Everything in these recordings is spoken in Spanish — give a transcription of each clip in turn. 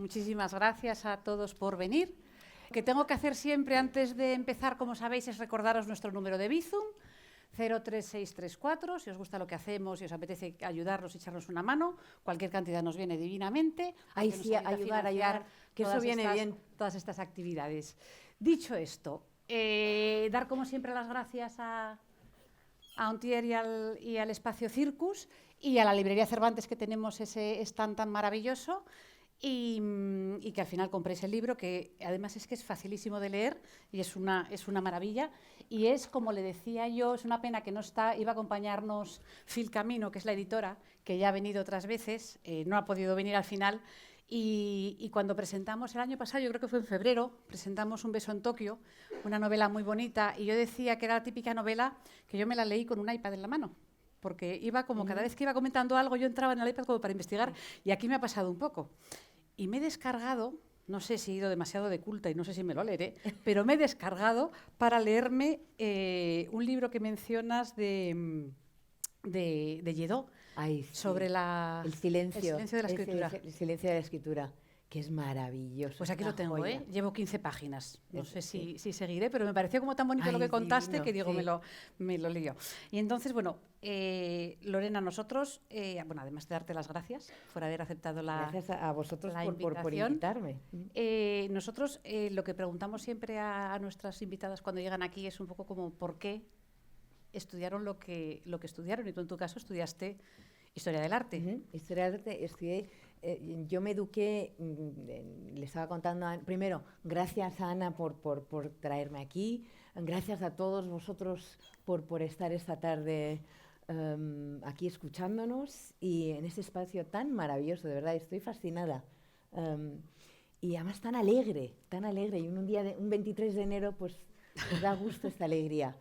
Muchísimas gracias a todos por venir. Lo que tengo que hacer siempre antes de empezar, como sabéis, es recordaros nuestro número de Bizum, 03634. Si os gusta lo que hacemos, si os apetece ayudarnos y echarnos una mano, cualquier cantidad nos viene divinamente. Ahí sí, ayudar, que eso viene bien. Todas estas actividades. Dicho esto, dar como siempre las gracias a Ontier y al Espacio Circus y a la librería Cervantes, que tenemos ese stand tan maravilloso, y que al final compréis el libro, que además es que es facilísimo de leer y es una maravilla. Y es, como le decía yo, es una pena que no está, iba a acompañarnos Phil Camino, que es la editora, que ya ha venido otras veces, no ha podido venir al final. Y cuando presentamos el año pasado, yo creo que fue en febrero, presentamos Un beso en Tokio, una novela muy bonita, y yo decía que era la típica novela que yo me la leí con un iPad en la mano, porque iba como cada vez que iba comentando algo, yo entraba en el iPad como para investigar, y aquí me ha pasado un poco. Y me he descargado, no sé si he ido demasiado de culta y no sé si me lo leeré, pero me he descargado para leerme un libro que mencionas de Lledó, Ay, sí. sobre el silencio de la escritura. El silencio de la escritura, que es maravilloso. Pues aquí lo tengo, joya. Llevo 15 páginas. No sé si seguiré, pero me pareció como tan bonito lo que contaste, divino, que digo, sí. me lo lío. Y entonces, bueno, Lorena, nosotros, además de darte las gracias por haber aceptado Gracias a vosotros la por invitarme. Nosotros lo que preguntamos siempre a nuestras invitadas cuando llegan aquí es un poco como ¿por qué estudiaron lo que estudiaron? Y tú, en tu caso, estudiaste Historia del Arte. Historia del Arte, estudié. Yo me eduqué, le estaba contando, primero, gracias a Ana por traerme aquí, gracias a todos vosotros por estar esta tarde aquí escuchándonos y en este espacio tan maravilloso, de verdad, estoy fascinada. Y además tan alegre, y un 23 de enero, pues da gusto esta alegría.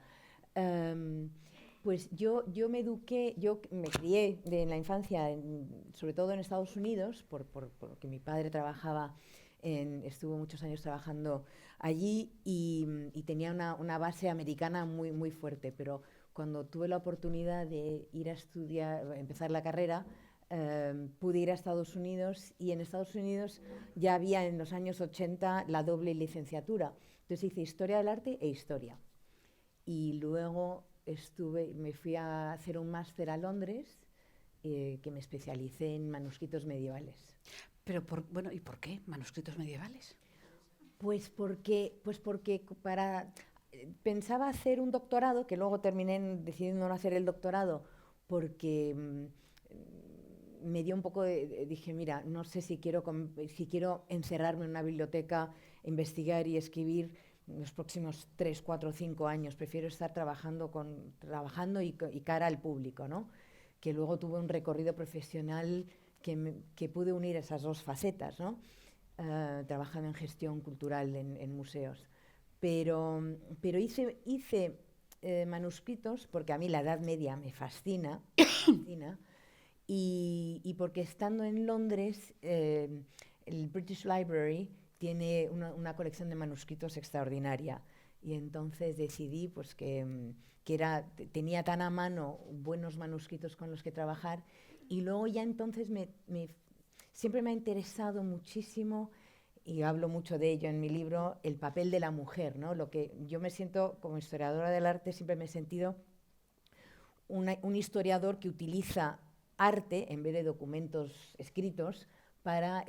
Pues yo me eduqué, yo me crié en la infancia, sobre todo en Estados Unidos, porque mi padre estuvo muchos años trabajando allí y tenía una base americana muy, muy fuerte. Pero cuando tuve la oportunidad de ir a estudiar, empezar la carrera, pude ir a Estados Unidos, y en Estados Unidos ya había en los años 80 la doble licenciatura. Entonces hice Historia del Arte e Historia. Y luego me fui a hacer un máster a Londres, que me especialicé en manuscritos medievales. Pero, ¿y por qué manuscritos medievales? Pues porque pensaba hacer un doctorado, que luego terminé decidiendo no hacer el doctorado, porque me dio un poco dije, mira, no sé si quiero encerrarme en una biblioteca, investigar y escribir los próximos 3, 4, 5 años. Prefiero estar trabajando y cara al público, ¿no? Que luego tuve un recorrido profesional que pude unir esas dos facetas, ¿no? Trabajando en gestión cultural en museos. Pero hice manuscritos porque a mí la Edad Media me fascina, y porque estando en Londres, el British Library tiene una colección de manuscritos extraordinaria, y entonces decidí pues, que tenía tan a mano buenos manuscritos con los que trabajar. Y luego ya entonces siempre me ha interesado muchísimo, y hablo mucho de ello en mi libro, el papel de la mujer, ¿no? Lo que yo me siento, como historiadora del arte, siempre me he sentido un historiador que utiliza arte en vez de documentos escritos para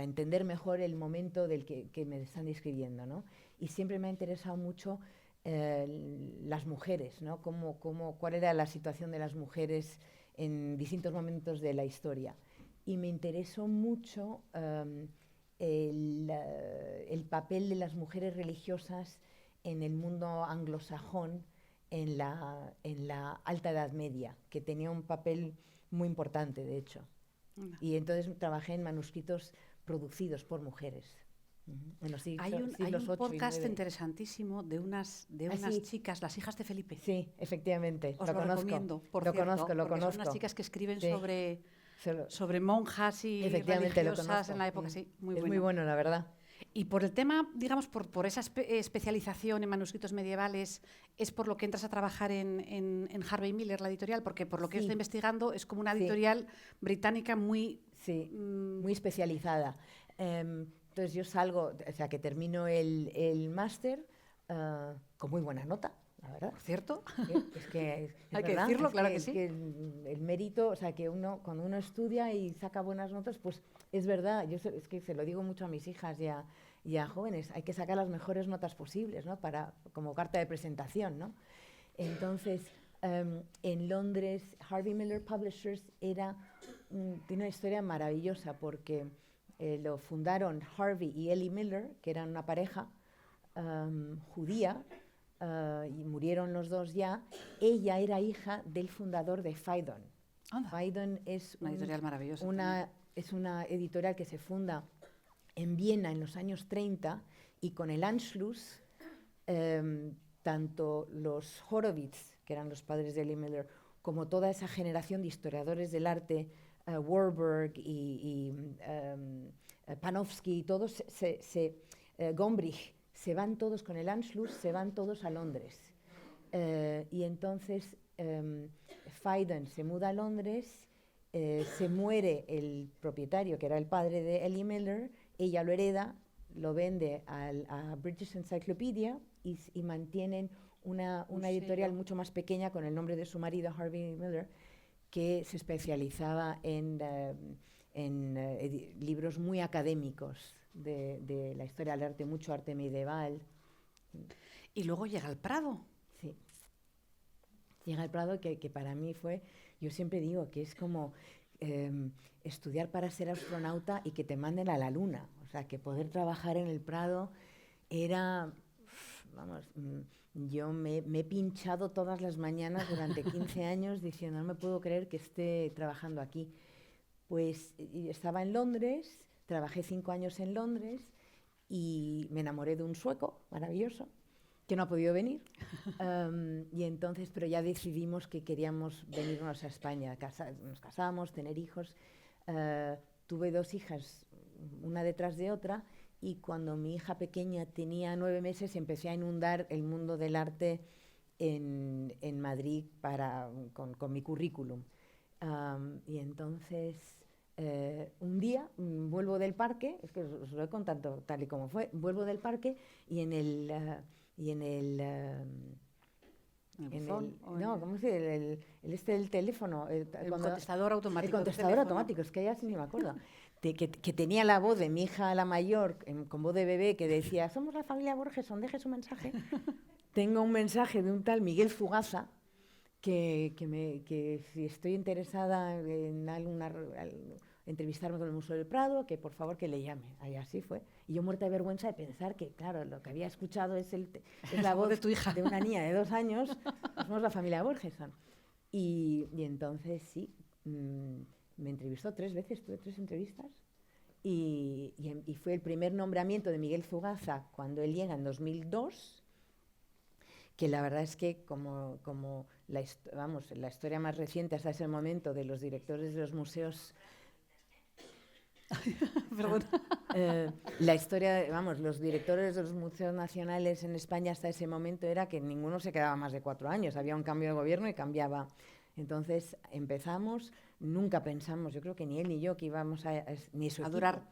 entender mejor el momento del que me están describiendo, ¿no? Y siempre me ha interesado mucho las mujeres, ¿no? Cuál era la situación de las mujeres en distintos momentos de la historia. Y me interesó mucho el papel de las mujeres religiosas en el mundo anglosajón en la Alta Edad Media, que tenía un papel muy importante, de hecho. Y entonces trabajé en manuscritos producidos por mujeres. Hay un podcast interesantísimo de unas chicas, las hijas de Felipe. Sí, efectivamente. Os lo recomiendo, por cierto, lo conozco. Son unas chicas que escriben sobre monjas y religiosas en la época. Sí, muy bueno. Es muy bueno, la verdad. Y por el tema, digamos, por esa especialización en manuscritos medievales, ¿es por lo que entras a trabajar en Harvey Miller, la editorial? Porque por lo que estoy investigando es como una editorial británica muy Sí, muy especializada. Entonces yo salgo, o sea, que termino el máster con muy buena nota, la verdad. Por cierto, Es que es hay que verdad, decirlo, es claro que, que es sí. que el mérito, o sea, que cuando uno estudia y saca buenas notas, pues es verdad. Es que se lo digo mucho a mis hijas y a jóvenes, hay que sacar las mejores notas posibles, ¿no? Como carta de presentación, ¿no? Entonces, en Londres, Harvey Miller Publishers tiene una historia maravillosa porque lo fundaron Harvey y Ellie Miller, que eran una pareja judía, y murieron los dos ya. Ella era hija del fundador de Phaidon. Anda, Phaidon es una editorial maravillosa también. es una editorial que se funda en Viena en los años 30 y con el Anschluss, tanto los Horowitz, que eran los padres de Ellie Miller, como toda esa generación de historiadores del arte, Warburg y Panofsky, y todos, Gombrich, se van todos con el Anschluss, se van todos a Londres. Y entonces Phaidon se muda a Londres, se muere el propietario, que era el padre de Ellie Miller, ella lo hereda, lo vende a British Encyclopedia y mantienen una editorial mucho más pequeña con el nombre de su marido, Harvey Miller, que se especializaba en libros muy académicos de la historia del arte, mucho arte medieval. Y luego llega el Prado. Sí. Llega el Prado que para mí yo siempre digo que es como estudiar para ser astronauta y que te manden a la luna. O sea, que poder trabajar en el Prado era, vamos, yo me he pinchado todas las mañanas durante 15 años diciendo, no me puedo creer que esté trabajando aquí. Pues estaba en Londres, trabajé 5 años en Londres y me enamoré de un sueco maravilloso que no ha podido venir. Y entonces, pero ya decidimos que queríamos venirnos a España. Nos casamos, tener hijos. Tuve 2 hijas, una detrás de otra, y cuando mi hija pequeña tenía 9 meses empecé a inundar el mundo del arte en Madrid con mi currículum. Y entonces, un día vuelvo del parque, es que os lo he contado tal y como fue, vuelvo del parque y en el... no, ¿cómo se dice? El teléfono. El contestador automático. El contestador automático, es que ya sí ni me acuerdo. Que tenía la voz de mi hija, la mayor, con voz de bebé, que decía, somos la familia Borgeson, deje su mensaje. Tengo un mensaje de un tal Miguel Fugaza, que si estoy interesada en entrevistarme con el Museo del Prado, que por favor que le llame. Y así fue. Y yo muerta de vergüenza de pensar que, claro, lo que había escuchado es la voz de tu hija, de una niña de 2 años. Somos la familia Borgeson. Y entonces sí, me entrevistó 3 veces, tuve 3 entrevistas. Y fue el primer nombramiento de Miguel Fugaza cuando él llega en 2002, que la verdad es que como la historia más reciente hasta ese momento de los directores de los museos... la historia, los directores de los museos nacionales en España hasta ese momento era que ninguno se quedaba más de 4 años, había un cambio de gobierno y cambiaba. Entonces empezamos, nunca pensamos, yo creo que ni él ni yo, que íbamos a durar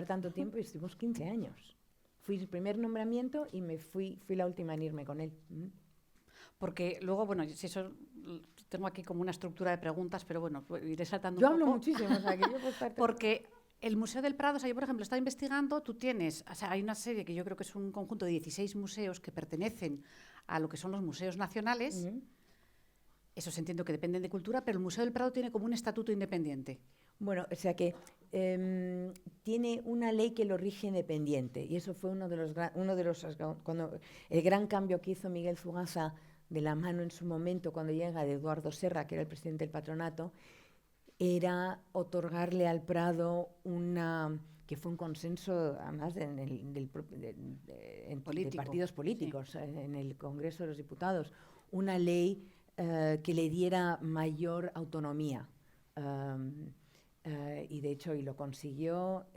tanto tiempo, y estuvimos 15 años. Fui el primer nombramiento y fui la última en irme con él. Porque luego, bueno, si eso tengo aquí como una estructura de preguntas, pero bueno, iré saltando yo un poco. Yo hablo muchísimo, o sea, que yo puedo estar... Porque el Museo del Prado, o sea, yo por ejemplo estaba investigando, tú tienes, o sea, hay una serie que yo creo que es un conjunto de 16 museos que pertenecen a lo que son los museos nacionales. Eso se entiende que dependen de cultura, pero el Museo del Prado tiene como un estatuto independiente. Bueno, o sea que tiene una ley que lo rige independiente, y eso fue cuando el gran cambio que hizo Miguel Fugaza de la mano en su momento cuando llega de Eduardo Serra, que era el presidente del patronato, era otorgarle al Prado que fue un consenso además de partidos políticos, sí, en el Congreso de los Diputados, una ley que le diera mayor autonomía. Y de hecho, y lo consiguió,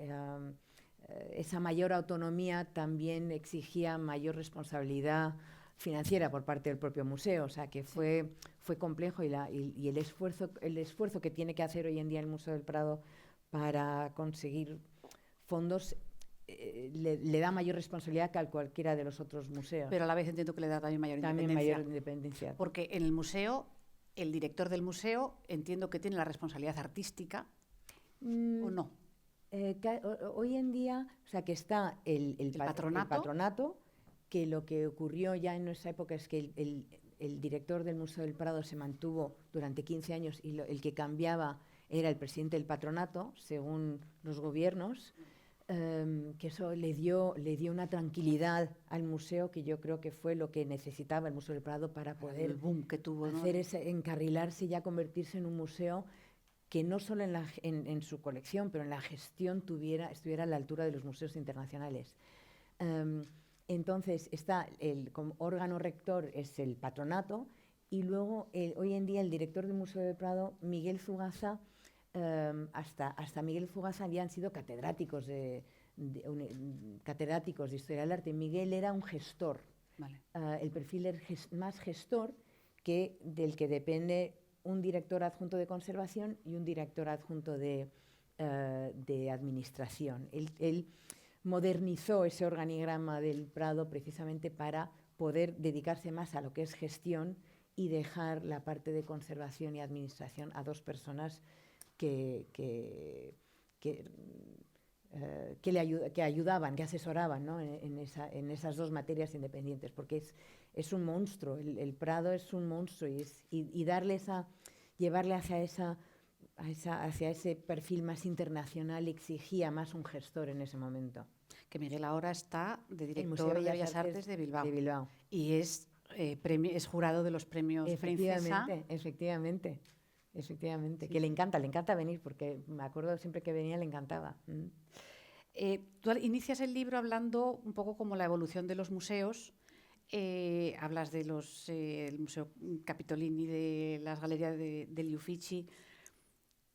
esa mayor autonomía también exigía mayor responsabilidad financiera por parte del propio museo, o sea que fue complejo y el esfuerzo que tiene que hacer hoy en día el Museo del Prado para conseguir fondos le da mayor responsabilidad que a cualquiera de los otros museos. Pero a la vez entiendo que le da también mayor También independencia. mayor independencia. Porque en el museo, el director del museo, entiendo que tiene la responsabilidad artística, ¿o no? Hoy en día, o sea, que está el patronato, que lo que ocurrió ya en esa época es que el director del Museo del Prado se mantuvo durante 15 años y el que cambiaba era el presidente del patronato, según los gobiernos, que eso le dio una tranquilidad al museo que yo creo que fue lo que necesitaba el Museo del Prado para poder el boom que tuvo, hacer encarrilarse y ya convertirse en un museo que no solo en su colección, pero en la gestión estuviera a la altura de los museos internacionales. Entonces, como órgano rector es el patronato, y luego hoy en día el director del Museo del Prado, Miguel Zugaza, hasta Miguel Zugaza habían sido catedráticos de Historia del Arte. Miguel era un gestor. Vale. El perfil es más gestor del que depende un director adjunto de conservación y un director adjunto de administración. Él modernizó ese organigrama del Prado precisamente para poder dedicarse más a lo que es gestión y dejar la parte de conservación y administración a dos personas que le ayudaban, que asesoraban, ¿no? en esas dos materias independientes, porque es un monstruo, el Prado es un monstruo y llevarle hacia ese perfil más internacional exigía más un gestor en ese momento. Que Miguel ahora está de director de Bellas Artes de Bilbao. Y es jurado de los premios Princesa. Efectivamente. Sí. Que le encanta venir, porque me acuerdo siempre que venía le encantaba. Tú inicias el libro hablando un poco como la evolución de los museos. Hablas de el Museo Capitolini, de las galerías del Uffizi.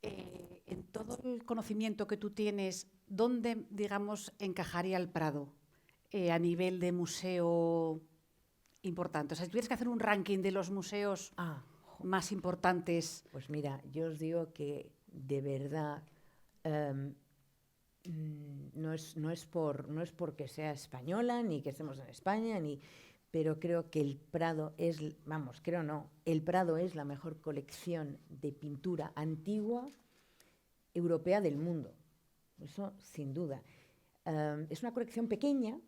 En todo el conocimiento que tú tienes, ¿dónde, digamos, encajaría el Prado a nivel de museo importante? O sea, si tuvieras que hacer un ranking de los museos más importantes. Pues mira, yo os digo que de verdad no es porque sea española ni que estemos en España, pero creo que el Prado el Prado es la mejor colección de pintura antigua europea del mundo. Eso sin duda. Es una colección pequeña,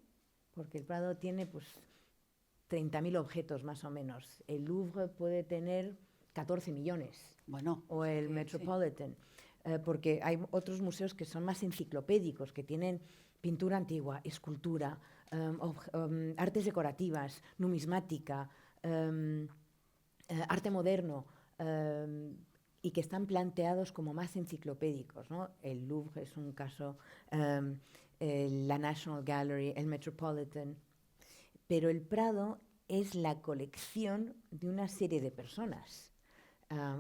porque el Prado tiene 30.000 objetos más o menos. El Louvre puede tener 14 millones. Bueno, o el Metropolitan. Porque hay otros museos que son más enciclopédicos, que tienen pintura antigua, escultura, artes decorativas, numismática, arte moderno, y que están planteados como más enciclopédicos, ¿no? El Louvre es un caso, la National Gallery, el Metropolitan. Pero el Prado es la colección de una serie de personas.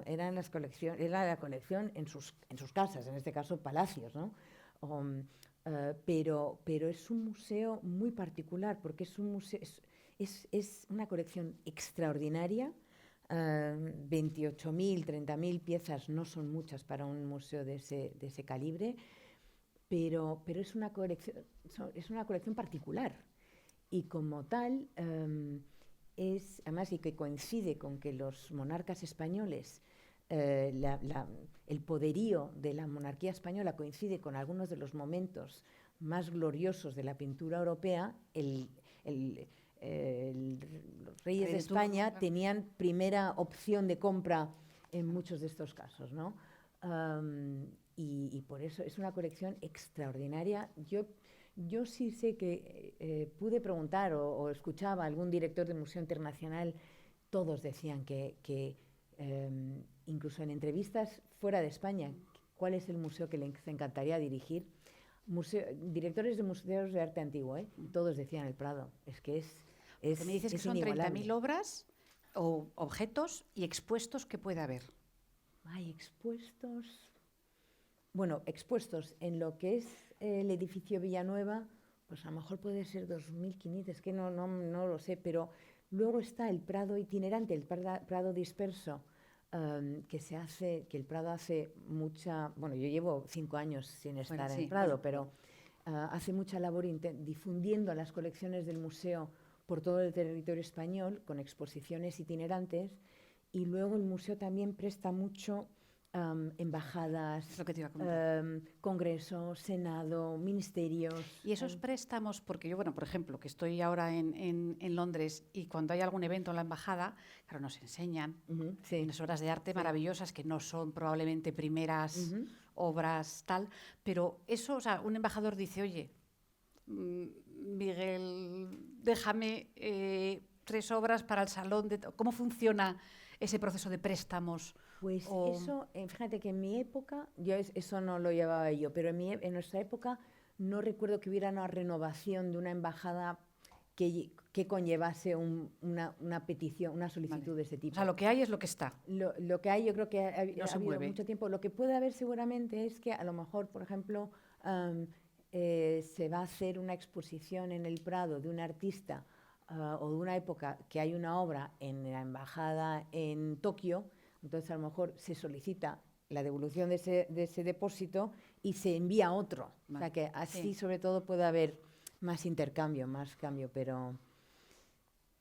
Era la colección en sus casas, en este caso palacios, ¿no? Pero es un museo muy particular, porque es una colección extraordinaria. 28.000, 30.000 piezas no son muchas para un museo de ese calibre, pero es una colección particular. Y como tal, además, y que coincide con que los monarcas españoles, el poderío de la monarquía española coincide con algunos de los momentos más gloriosos de la pintura europea. Los reyes de España tenían primera opción de compra en muchos de estos casos, ¿no? Y por eso es una colección extraordinaria. Yo sí sé que pude preguntar o escuchaba a algún director del Museo Internacional, todos decían que incluso en entrevistas fuera de España, ¿cuál es el museo que les encantaría dirigir? Directores de museos de arte antiguo, todos decían el Prado. Es que me dices que son 30.000 obras o objetos y expuestos que puede haber. Hay expuestos. Bueno, expuestos en lo que es el edificio Villanueva, pues a lo mejor puede ser 2.500, es que no lo sé, pero luego está el Prado itinerante, el Prado disperso, que el Prado hace mucha, bueno, yo llevo 5 años sin estar Bueno, en sí, el Prado, bueno. pero hace mucha labor difundiendo las colecciones del museo por todo el territorio español, con exposiciones itinerantes, y luego el museo también presta mucho embajadas, Es lo que te iba a comentar. congresos, senado, ministerios. Y esos préstamos, porque yo, bueno, por ejemplo, que estoy ahora en Londres y cuando hay algún evento en la embajada, claro, nos enseñan Sí. unas obras de arte Sí. maravillosas que no son probablemente primeras Ujú. obras tal, pero eso, o sea, un embajador dice, oye, Miguel, déjame 3 obras para el salón de... ¿Cómo funciona ese proceso de préstamos? Pues O, eso, fíjate que en mi época, eso no lo llevaba yo, pero en nuestra época no recuerdo que hubiera una renovación de una embajada que conllevase una petición, una solicitud vale. de ese O tipo. sea, lo que hay es lo que está. Lo que hay, yo creo que No ha se habido mueve. mucho tiempo. Lo que puede haber seguramente es que a lo mejor, por ejemplo, se va a hacer una exposición en el Prado de un artista o de una época que hay una obra en la embajada en Tokio, entonces a lo mejor se solicita la devolución de ese depósito y se envía otro. Vale. O sea que así Sí. sobre todo puede haber más intercambio, más cambio, pero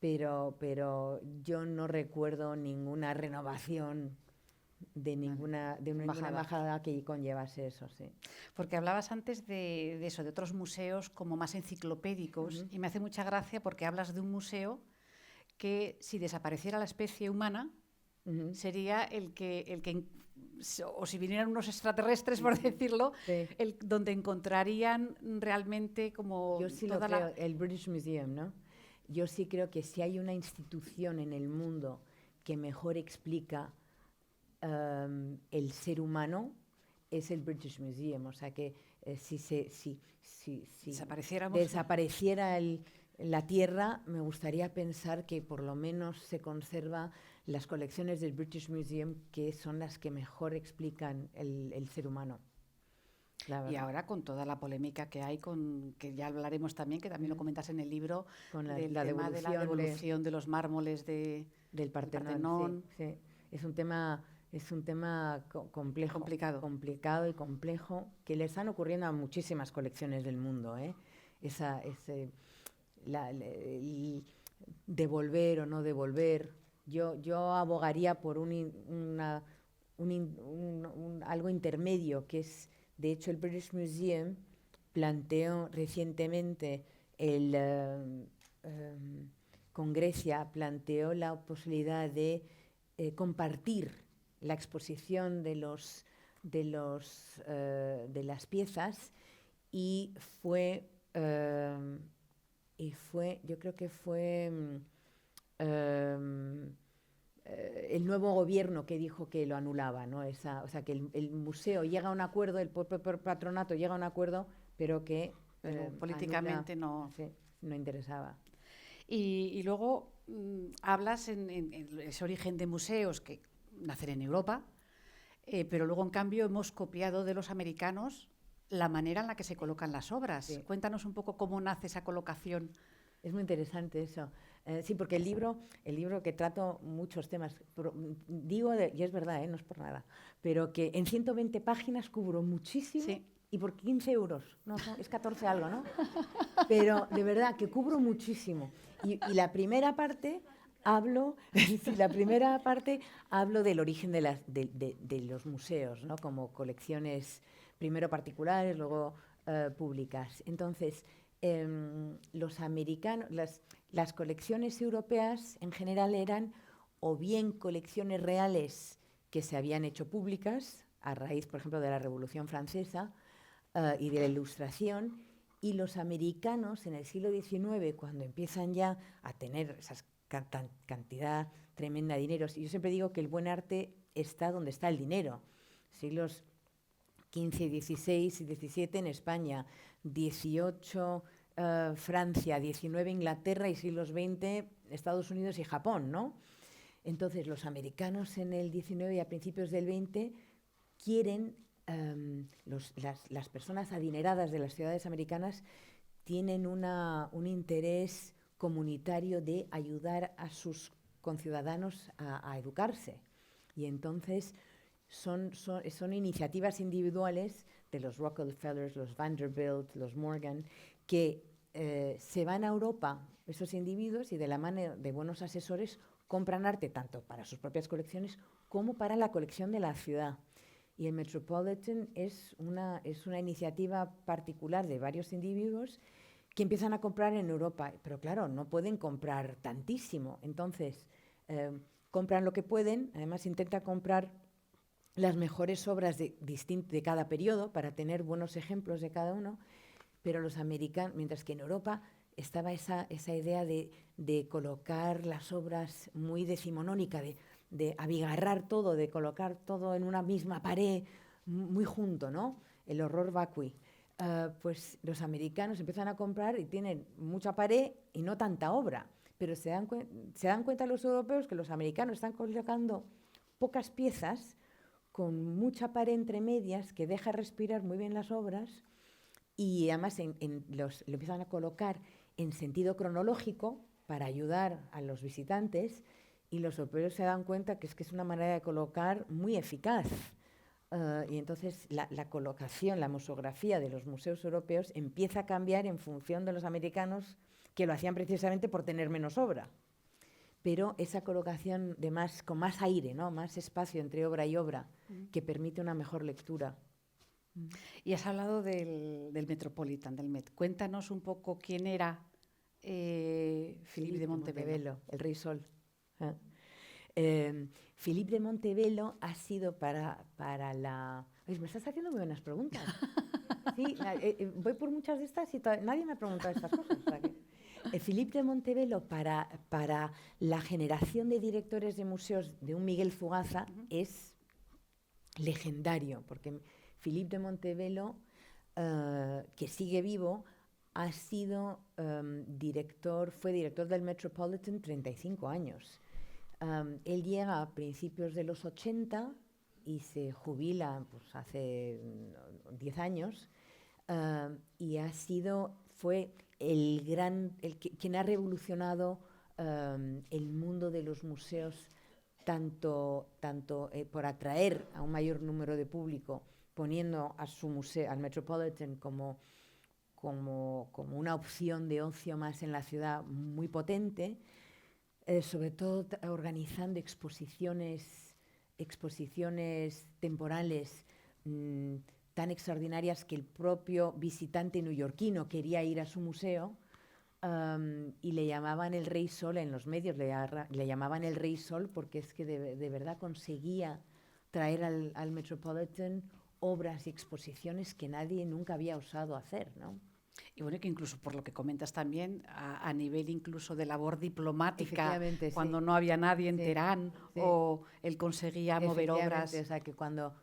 yo no recuerdo ninguna renovación de ninguna embajada que conllevase eso, sí. Porque hablabas antes de eso, de otros museos como más enciclopédicos, y me hace mucha gracia porque hablas de un museo que si desapareciera la especie humana, sería o si vinieran unos extraterrestres, por decirlo, Sí. donde encontrarían realmente como Yo sí lo toda creo, el British Museum, ¿no? Yo sí creo que si hay una institución en el mundo que mejor explica el ser humano, es el British Museum. O sea que si desapareciéramos. desapareciera la Tierra, me gustaría pensar que por lo menos se conserva las colecciones del British Museum, que son las que mejor explican el ser humano. Y ahora con toda la polémica que hay, que ya hablaremos también, que también lo comentas en el libro, con del tema de la devolución de los mármoles del Partenón. Sí, sí. Es un tema complejo, complicado y complejo, que le están ocurriendo a muchísimas colecciones del mundo, ¿eh? Devolver o no devolver. Yo abogaría por algo intermedio, que es, de hecho, el British Museum planteó recientemente con Grecia, planteó la posibilidad de compartir la exposición de las piezas y yo creo que fue el nuevo gobierno que dijo que lo anulaba, ¿no? O sea, que el museo llega a un acuerdo, el patronato llega a un acuerdo, pero que políticamente no interesaba. Y luego hablas en ese origen de museos que nacen en Europa, pero luego en cambio hemos copiado de los americanos la manera en la que se colocan las obras. Sí. Cuéntanos un poco cómo nace esa colocación. Es muy interesante eso. Sí, porque el libro que trato muchos temas, digo, y es verdad, no es por nada, pero que en 120 páginas cubro muchísimo. Sí. Y por 15 euros, no, es 14 algo, ¿no? Pero de verdad que cubro muchísimo. Y la primera parte hablo del origen de los museos, ¿no? Como colecciones primero particulares, luego públicas. Entonces, los americanos, las colecciones europeas en general eran o bien colecciones reales que se habían hecho públicas a raíz, por ejemplo, de la Revolución Francesa y de la Ilustración, y los americanos en el siglo XIX, cuando empiezan ya a tener esa cantidad tremenda de dinero, y yo siempre digo que el buen arte está donde está el dinero, siglos XV, XVI y XVII en España, XVIII Francia, XIX Inglaterra y siglos XX Estados Unidos y Japón, ¿no? Entonces los americanos en el XIX y a principios del XX quieren, las personas adineradas de las ciudades americanas tienen un interés comunitario de ayudar a sus conciudadanos a educarse. Y entonces son iniciativas individuales de los Rockefellers, los Vanderbilt, los Morgan, que se van a Europa, esos individuos, y de la mano de buenos asesores compran arte tanto para sus propias colecciones como para la colección de la ciudad. Y el Metropolitan es una iniciativa particular de varios individuos que empiezan a comprar en Europa. Pero claro, no pueden comprar tantísimo. Entonces, compran lo que pueden. Además, intentan comprar las mejores obras de cada periodo para tener buenos ejemplos de cada uno. Pero los americanos, mientras que en Europa estaba esa idea de colocar las obras muy decimonónica, de abigarrar todo, de colocar todo en una misma pared, muy junto, ¿no? El horror vacui. Pues los americanos empiezan a comprar y tienen mucha pared y no tanta obra. Pero se dan cuenta los europeos que los americanos están colocando pocas piezas con mucha pared entre medias que deja respirar muy bien las obras, y además lo empiezan a colocar en sentido cronológico para ayudar a los visitantes, y los europeos se dan cuenta que es una manera de colocar muy eficaz. Y entonces la colocación, la museografía de los museos europeos empieza a cambiar en función de los americanos, que lo hacían precisamente por tener menos obra. Pero esa colocación con más aire, ¿no? Más espacio entre obra y obra, que permite una mejor lectura. Y has hablado del Metropolitan, del Met. Cuéntanos un poco quién era Philippe de Montebello. El Rey Sol. Philippe de Montebello ha sido para la... me estás haciendo muy buenas preguntas. Sí, voy por muchas de estas y nadie me ha preguntado estas cosas. O sea que, Philippe de Montebello para la generación de directores de museos de un Miguel Zugaza es legendario, porque Philippe de Montebello, que sigue vivo, fue director del Metropolitan 35 años. Él llega a principios de los 80 y se jubila pues, hace 10 años, y fue quien ha revolucionado el mundo de los museos, tanto por atraer a un mayor número de público, poniendo a su museo, al Metropolitan, como una opción de ocio más en la ciudad muy potente, sobre todo organizando exposiciones temporales tan extraordinarias que el propio visitante neoyorquino quería ir a su museo, y le llamaban el Rey Sol en los medios, le llamaban el Rey Sol porque es que de verdad conseguía traer al Metropolitan obras y exposiciones que nadie nunca había osado hacer, ¿no? Y bueno, que incluso por lo que comentas también, a nivel incluso de labor diplomática, cuando no había nadie en Teherán, o él conseguía mover obras. O sea, que cuando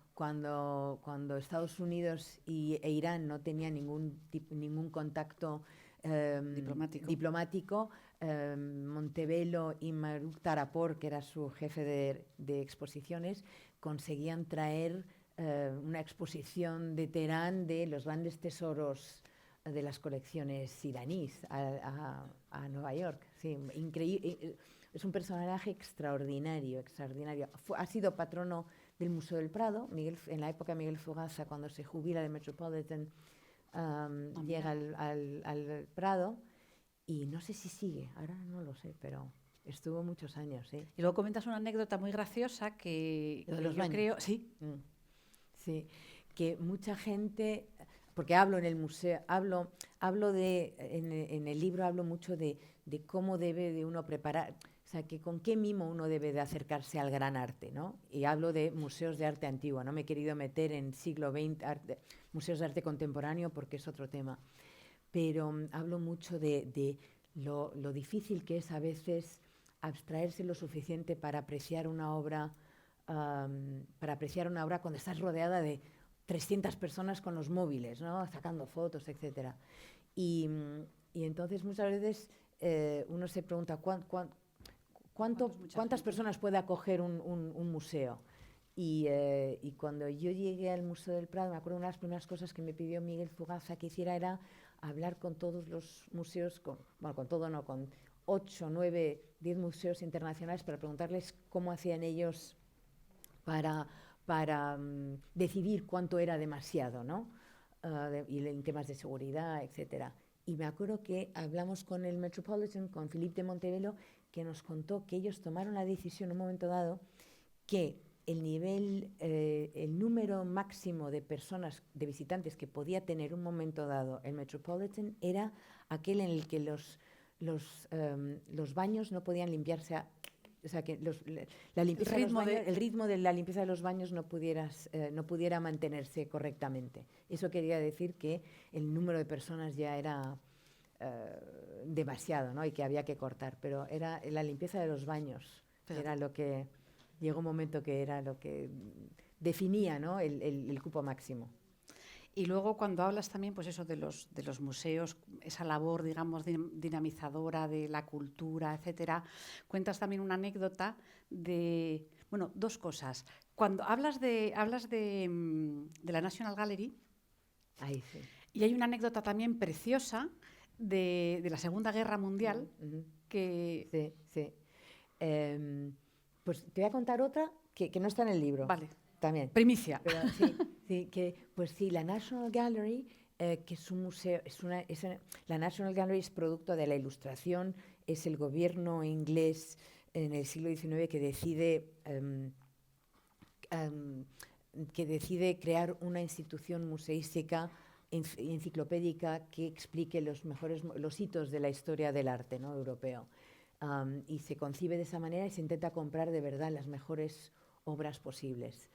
Estados Unidos e Irán no tenían ningún contacto diplomático, Montebello y Maruk Tarapor, que era su jefe de exposiciones, conseguían traer una exposición de Teherán de los grandes tesoros de las colecciones iraníes a Nueva York. Sí, increíble. Es un personaje extraordinario. Ha sido patrono del Museo del Prado. En la época de Miguel Zugaza, cuando se jubila del Metropolitan, llega al Prado, y no sé si sigue, ahora no lo sé, pero estuvo muchos años. ¿Sí? Y luego comentas una anécdota muy graciosa que yo creo... Sí. Sí, que mucha gente... Porque hablo en el museo, en el libro hablo mucho de cómo debe de uno preparar, o sea, que con qué mimo uno debe de acercarse al gran arte, ¿no? Y hablo de museos de arte antiguo, no me he querido meter en siglo XX, museos de arte contemporáneo, porque es otro tema. Pero hablo mucho de lo difícil que es a veces abstraerse lo suficiente para apreciar una obra, cuando estás rodeada de 300 personas con los móviles, ¿no? Sacando fotos, etc. Y entonces muchas veces uno se pregunta ¿cuántas personas puede acoger un museo? Y cuando yo llegué al Museo del Prado, me acuerdo, una de las primeras cosas que me pidió Miguel Zugaza que hiciera era hablar con todos los museos, con 8, 9, 10 museos internacionales, para preguntarles cómo hacían ellos para decidir cuánto era demasiado, ¿no? Y en temas de seguridad, etcétera. Y me acuerdo que hablamos con el Metropolitan, con Philippe de Montebello, que nos contó que ellos tomaron la decisión en un momento dado que el número máximo de personas, de visitantes que podía tener un momento dado el Metropolitan era aquel en el que los baños no podían limpiarse, o sea, que el ritmo de la limpieza de los baños no pudiera mantenerse correctamente. Eso quería decir que el número de personas ya era demasiado, ¿no? Y que había que cortar, pero era la limpieza de los baños, era lo que llegó un momento que era lo que definía, ¿no? el cupo máximo. Y luego cuando hablas también, pues eso de los museos, esa labor, digamos, dinamizadora de la cultura, etcétera, cuentas también una anécdota de, bueno, dos cosas. Cuando hablas de la National Gallery, Ahí sí. Y hay una anécdota también preciosa de la Segunda Guerra Mundial que... Sí, sí. Pues te voy a contar otra que no está en el libro. Vale. También. Primicia. Pero sí, la National Gallery, que es un museo, la National Gallery es producto de la Ilustración, es el gobierno inglés en el siglo XIX que decide crear una institución museística enciclopédica que explique los hitos de la historia del arte, ¿no? Europeo. Y se concibe de esa manera y se intenta comprar de verdad las mejores obras posibles.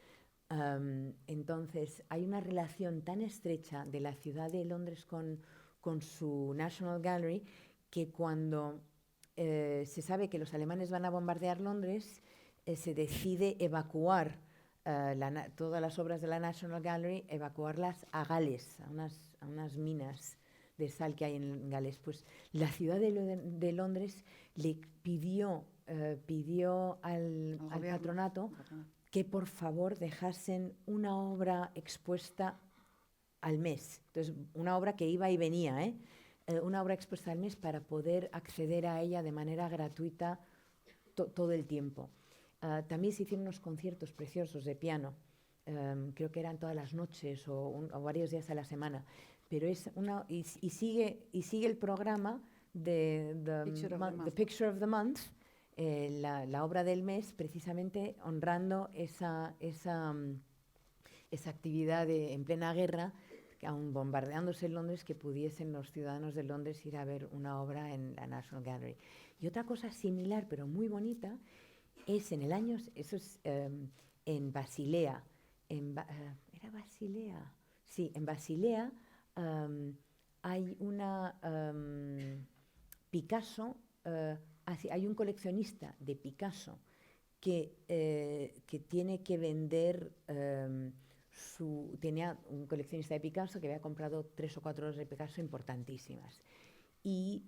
Entonces, hay una relación tan estrecha de la ciudad de Londres con su National Gallery que cuando se sabe que los alemanes van a bombardear Londres, se decide evacuar todas las obras de la National Gallery, evacuarlas a Gales, a unas minas de sal que hay en Gales. Pues la ciudad de Londres le pidió al patronato que por favor dejasen una obra expuesta al mes. Entonces, una obra que iba y venía, una obra expuesta al mes para poder acceder a ella de manera gratuita todo el tiempo. También se hicieron unos conciertos preciosos de piano, creo que eran todas las noches o varios días a la semana, pero sigue el programa de The Picture of the Month, la obra del mes, precisamente honrando esa actividad en plena guerra, que aún bombardeándose en Londres, que pudiesen los ciudadanos de Londres ir a ver una obra en la National Gallery. Y otra cosa similar, pero muy bonita, es en el año, eso es en Basilea. ¿Era Basilea? Sí, en Basilea hay una Picasso, hay un coleccionista de Picasso que tiene que vender tenía un coleccionista de Picasso que había comprado 3 o 4 obras de Picasso importantísimas. Y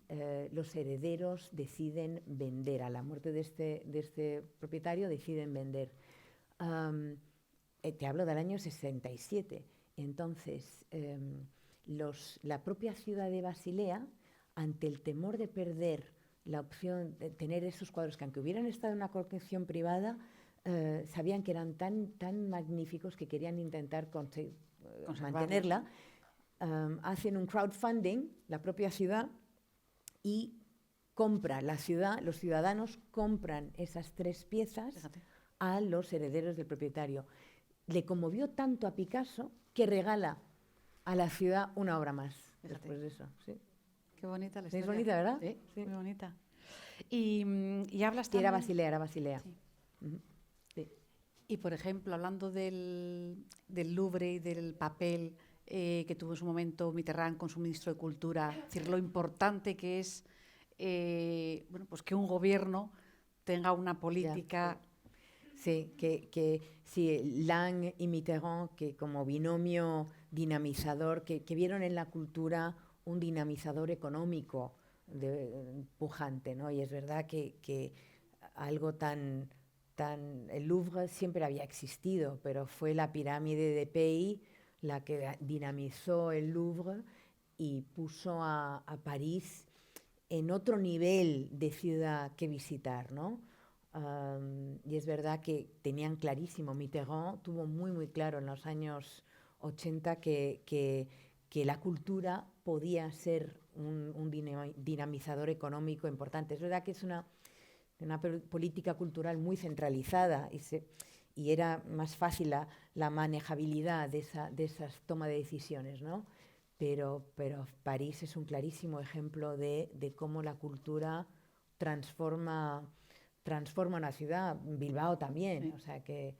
los herederos deciden vender, a la muerte de este propietario deciden vender. Te hablo del año 67. Entonces, la propia ciudad de Basilea, ante el temor de perder la opción de tener esos cuadros que aunque hubieran estado en una colección privada, sabían que eran tan magníficos que querían intentar mantenerla, hacen un crowdfunding, la propia ciudad, y los ciudadanos compran esas 3 piezas a los herederos del propietario. Le conmovió tanto a Picasso que regala a la ciudad una obra más después de eso. ¿Sí? Qué bonita la historia. Es bonita, ¿verdad? Sí, muy bonita. Y hablas también... Era Basilea. Sí. Sí. Y, por ejemplo, hablando del Louvre y del papel que tuvo en su momento Mitterrand con su ministro de Cultura, es decir, lo importante que es pues que un gobierno tenga una política... Sí, sí, Lang y Mitterrand, que como binomio dinamizador, que vieron en la cultura un dinamizador económico pujante, ¿no? Y es verdad que algo tan... El Louvre siempre había existido, pero fue la pirámide de Peey la que dinamizó el Louvre y puso a París en otro nivel de ciudad que visitar, ¿no? Y es verdad que tenían clarísimo, Mitterrand tuvo muy claro en los años 80 que la cultura podía ser un dinamizador económico importante. Es verdad que es una política cultural muy centralizada y era más fácil la manejabilidad de esas tomas de decisiones, ¿no? Pero París es un clarísimo ejemplo de cómo la cultura transforma una ciudad. Bilbao también, Sí. o sea que...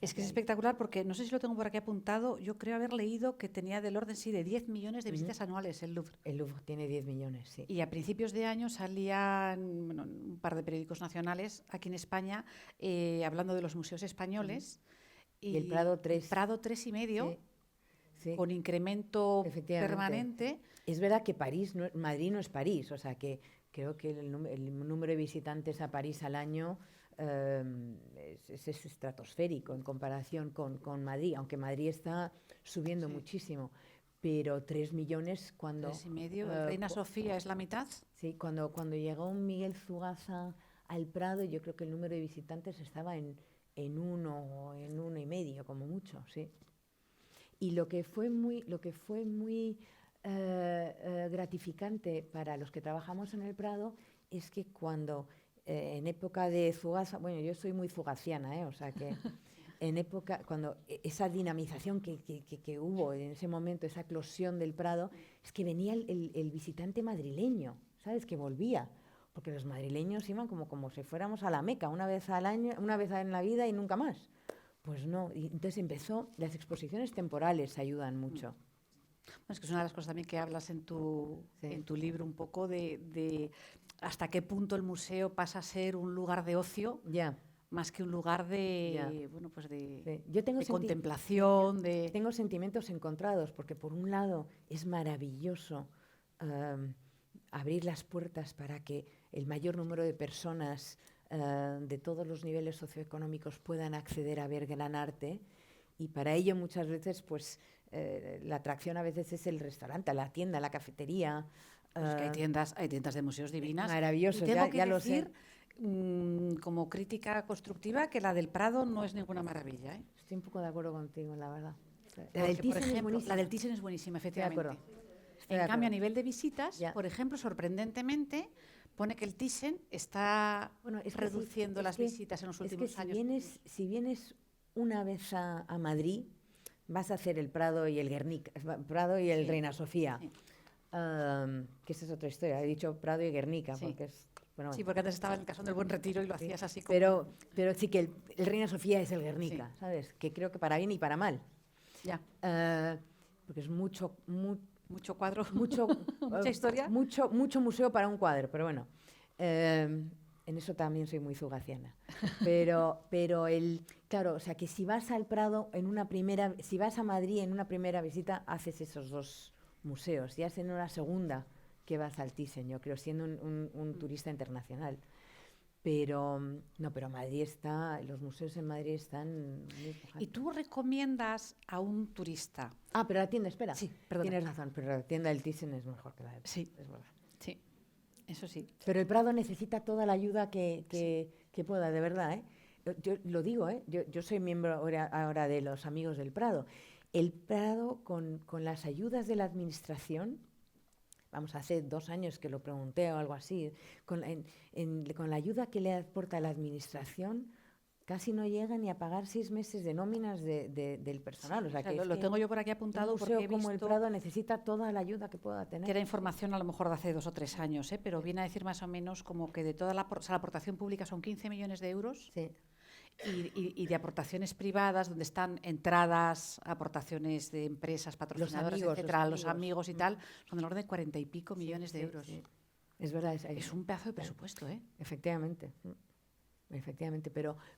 Es que es espectacular porque, no sé si lo tengo por aquí apuntado, yo creo haber leído que tenía del orden, sí, de 10 millones de visitas anuales el Louvre. El Louvre tiene 10 millones, sí. Y a principios de año salían bueno, un par de periódicos nacionales aquí en España hablando de los museos españoles. Y el Prado 3. Prado 3,5, Sí, sí, con incremento efectivamente. permanente. Es verdad que Madrid no es París, o sea que creo que el número de visitantes a París al año es estratosférico en comparación con Madrid, aunque Madrid está subiendo muchísimo. Pero 3 millones cuando... 3,5. Reina Sofía es la mitad. Sí, cuando llegó Miguel Zugasa al Prado, yo creo que el número de visitantes estaba en 1,5, como mucho, sí. Y lo que fue muy gratificante para los que trabajamos en el Prado es que cuando en época de Zugasa, bueno, yo soy muy zugaciana, o sea que en época, cuando esa dinamización que hubo en ese momento, esa eclosión del Prado, es que venía el visitante madrileño, ¿sabes? Que volvía, porque los madrileños iban como si fuéramos a la Meca, una vez al año, una vez en la vida y nunca más. Pues no, y entonces las exposiciones temporales ayudan mucho. Bueno, es que es una de las cosas también que hablas en tu libro un poco de hasta qué punto el museo pasa a ser un lugar de ocio más que un lugar de, bueno, pues de, Yo tengo de contemplación. Tengo sentimientos encontrados, porque por un lado es maravilloso abrir las puertas para que el mayor número de personas de todos los niveles socioeconómicos puedan acceder a ver gran arte, y para ello muchas veces pues la atracción a veces es el restaurante, la tienda, la cafetería. Pues que hay tiendas de museos divinas. Maravilloso, y tengo que lo decir, sé. Como crítica constructiva, que la del Prado no es ninguna maravilla, ¿eh? Estoy un poco de acuerdo contigo, la verdad. La del Thyssen es buenísima. La del Thyssen es buenísima, efectivamente. En cambio, a nivel de visitas, por ejemplo, sorprendentemente, pone que el Thyssen está reduciendo las visitas en los últimos años. Si vienes una vez a Madrid, vas a hacer el Prado y el Guernica, Prado y el Reina Sofía, que esa es otra historia. He dicho Prado y Guernica, porque es... Bueno, sí, porque antes estaba en el Casón del Buen Retiro y lo hacías así como... Pero sí que el Reina Sofía es el Guernica, ¿sabes? Que creo que para bien y para mal. Ya. Porque es mucho cuadro, mucha historia. Mucho museo para un cuadro, pero bueno. En eso también soy muy zugaciana. Pero claro, o sea, que si vas al Prado si vas a Madrid en una primera visita, haces esos dos museos. Ya es en una segunda que vas al Thyssen, yo creo, siendo un turista internacional. Pero Madrid los museos en Madrid están muy pujantes. ¿Y tú recomiendas a un turista? Pero la tienda, espera. Sí, perdona. Tienes razón, pero la tienda del Thyssen es mejor que la del Prado. Sí, es verdad. Sí, eso sí. Pero el Prado necesita toda la ayuda que pueda, de verdad, ¿eh? Yo lo digo, ¿eh? Yo soy miembro ahora de los Amigos del Prado. El Prado, con las ayudas de la administración, hace 2 años que lo pregunté o algo así, con la ayuda que le aporta la administración, casi no llega ni a pagar 6 meses de nóminas del personal. Sí, lo tengo yo por aquí apuntado. Un museo como el Prado necesita toda la ayuda que pueda tener. Que era información a lo mejor de hace 2 o 3 años, pero viene a decir más o menos como que de toda la aportación pública son 15 millones de euros. Sí. Y de aportaciones privadas, donde están entradas, aportaciones de empresas, patrocinadoras, etcétera, los amigos y tal, son del orden de 40 y pico millones de euros. Sí. Es verdad. Es un pedazo de presupuesto, ¿eh? Efectivamente.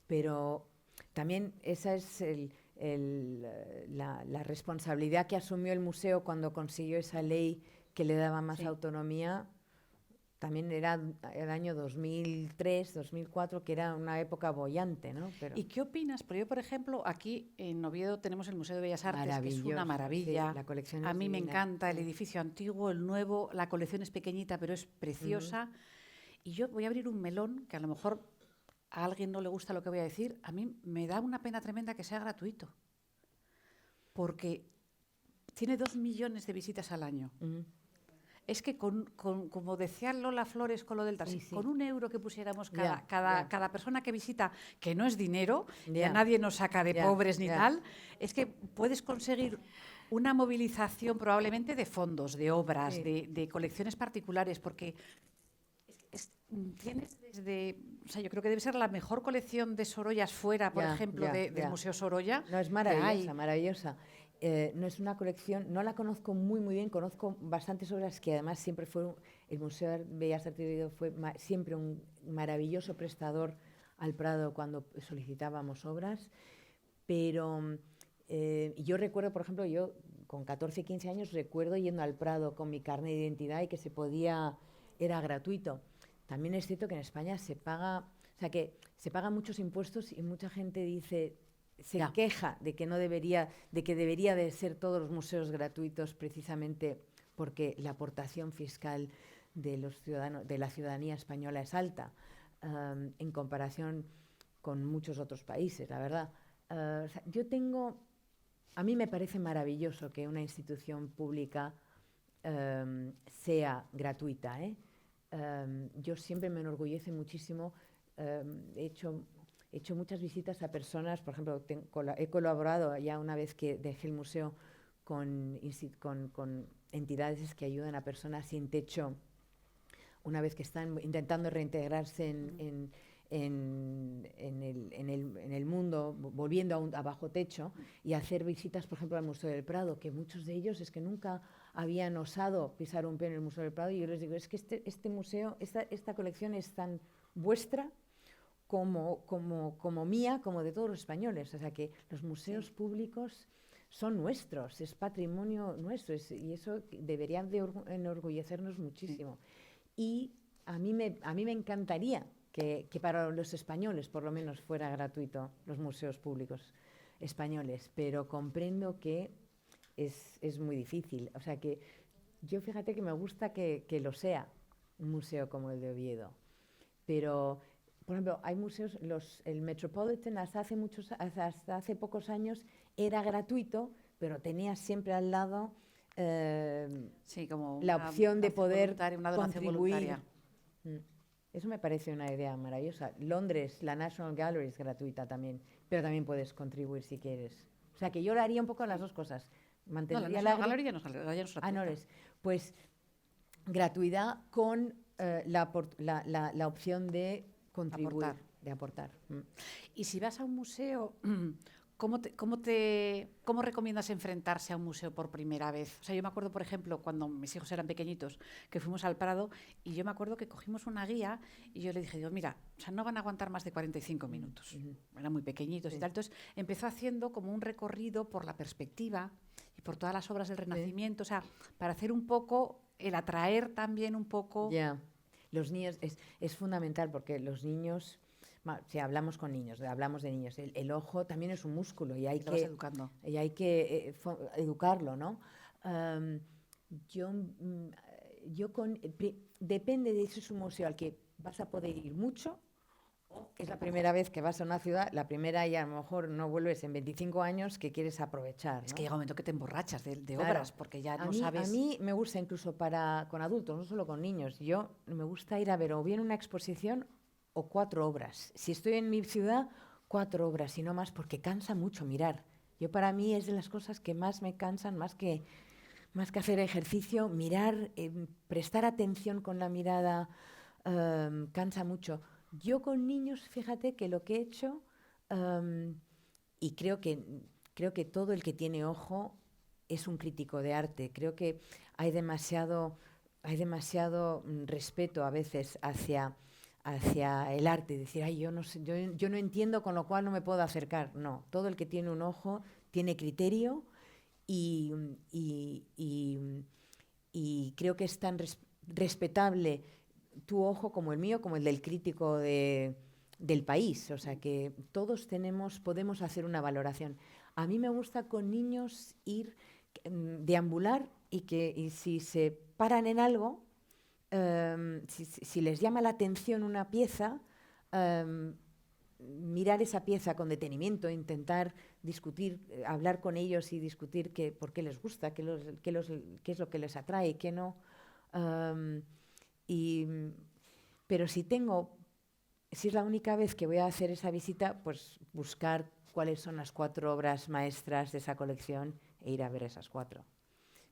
Pero también esa es la responsabilidad que asumió el museo cuando consiguió esa ley que le daba más autonomía. También era el año 2003, 2004, que era una época boyante, ¿no? ¿Y qué opinas? Porque yo, por ejemplo, aquí en Oviedo tenemos el Museo de Bellas Artes, que es una maravilla. Sí, la colección a mí divina. Me encanta el edificio antiguo, el nuevo, la colección es pequeñita, pero es preciosa. Y yo voy a abrir un melón que a lo mejor a alguien no le gusta lo que voy a decir, a mí me da una pena tremenda que sea gratuito. Porque tiene 2 millones de visitas al año. Es que como decía Lola Flores con lo del taxi, con 1 euro que pusiéramos cada persona que visita, que no es dinero, y a nadie nos saca de pobres ni tal, es que puedes conseguir una movilización probablemente de fondos, de obras, de colecciones particulares, porque tienes desde... O sea, yo creo que debe ser la mejor colección de Sorollas fuera, por ejemplo, del Museo Sorolla. No, es maravillosa, maravillosa. No es una colección, no la conozco muy bien, conozco bastantes obras que además siempre fue, el Museo de Bellas Artes de Oviedo fue siempre un maravilloso prestador al Prado cuando solicitábamos obras, pero yo recuerdo, por ejemplo, yo con 14, 15 años recuerdo yendo al Prado con mi carnet de identidad y que era gratuito. También es cierto que en España se pagan muchos impuestos y mucha gente se queja de que debería de ser todos los museos gratuitos precisamente porque la aportación fiscal de la ciudadanía española es alta en comparación con muchos otros países, la verdad. A mí me parece maravilloso que una institución pública sea gratuita, yo siempre me enorgullece muchísimo. He hecho muchas visitas a personas, por ejemplo, he colaborado ya una vez que dejé el museo con entidades que ayudan a personas sin techo, una vez que están intentando reintegrarse en el mundo, volviendo a bajo techo, y hacer visitas, por ejemplo, al Museo del Prado, que muchos de ellos es que nunca habían osado pisar un pie en el Museo del Prado, y yo les digo, es que este museo, esta colección es tan vuestra como mía, como de todos los españoles. O sea que los museos públicos son nuestros, es patrimonio nuestro, y eso debería de enorgullecernos muchísimo. Y a mí me encantaría que para los españoles, por lo menos, fuera gratuito los museos públicos españoles, pero comprendo que es muy difícil. O sea que yo, fíjate que me gusta que lo sea un museo como el de Oviedo, pero, por ejemplo, hay museos, el Metropolitan hasta hace pocos años era gratuito, pero tenía siempre al lado como la opción de poder una donación contribuir. Voluntaria. Eso me parece una idea maravillosa. Londres, la National Gallery es gratuita también, pero también puedes contribuir si quieres. O sea que yo lo haría un poco las dos cosas. Mantendría la Gallery ya no es gratuita. Pues gratuidad con la opción de contribuir, de aportar. Y si vas a un museo, ¿cómo recomiendas enfrentarse a un museo por primera vez? O sea, yo me acuerdo, por ejemplo, cuando mis hijos eran pequeñitos, que fuimos al Prado, y yo me acuerdo que cogimos una guía y yo le dije, mira, o sea, no van a aguantar más de 45 minutos. Eran muy pequeñitos y tal. Entonces empezó haciendo como un recorrido por la perspectiva y por todas las obras del Renacimiento, o sea, para hacer un poco, el atraer también un poco... Los niños, es fundamental porque los niños... Si hablamos con niños, hablamos de niños, el ojo también es un músculo y hay que educarlo, ¿no? Depende de si es un museo al que vas a poder ir mucho, o es la primera vez que vas a una ciudad, la primera y a lo mejor no vuelves en 25 años, que quieres aprovechar, ¿no? Es que llega un momento que te emborrachas de obras, porque ya no sabes... A mí me gusta incluso con adultos, no solo con niños. Yo me gusta ir a ver o bien una exposición o 4 obras. Si estoy en mi ciudad, 4 obras y no más, porque cansa mucho mirar. Para mí es de las cosas que más me cansan, más que hacer ejercicio, mirar, prestar atención con la mirada, cansa mucho. Yo con niños, fíjate que lo que he hecho, y creo que todo el que tiene ojo es un crítico de arte. Creo que hay demasiado respeto a veces hacia el arte, decir, yo no entiendo, con lo cual no me puedo acercar. No, todo el que tiene un ojo tiene criterio y creo que es tan respetable tu ojo como el mío, como el del crítico del país. O sea que todos podemos hacer una valoración. A mí me gusta con niños deambular y si se paran en algo, si les llama la atención una pieza, mirar esa pieza con detenimiento, intentar discutir, hablar con ellos y discutir por qué les gusta, qué es lo que les atrae, qué no. Pero si es la única vez que voy a hacer esa visita, pues buscar cuáles son las 4 obras maestras de esa colección e ir a ver esas 4.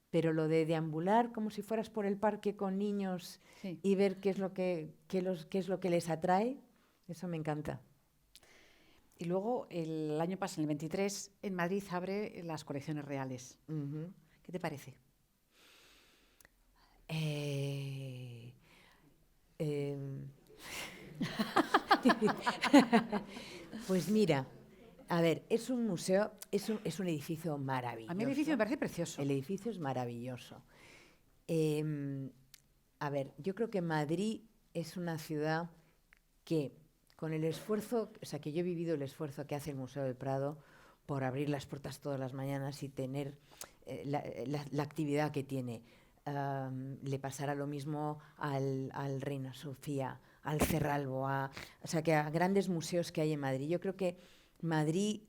Pero lo de deambular como si fueras por el parque con niños y ver qué es lo que les atrae, eso me encanta. Y luego, el año pasado, en el 23, en Madrid abre las colecciones reales. ¿Qué te parece? Pues mira, a ver, es un museo, es un edificio maravilloso. A mí el edificio me parece precioso. El edificio es maravilloso. A ver, yo creo que Madrid es una ciudad que con el esfuerzo, o sea, que yo he vivido el esfuerzo que hace el Museo del Prado por abrir las puertas todas las mañanas y tener la actividad que tiene. Le pasará lo mismo al Reina Sofía, al Cerralbo, o sea, que a grandes museos que hay en Madrid. Yo creo que Madrid,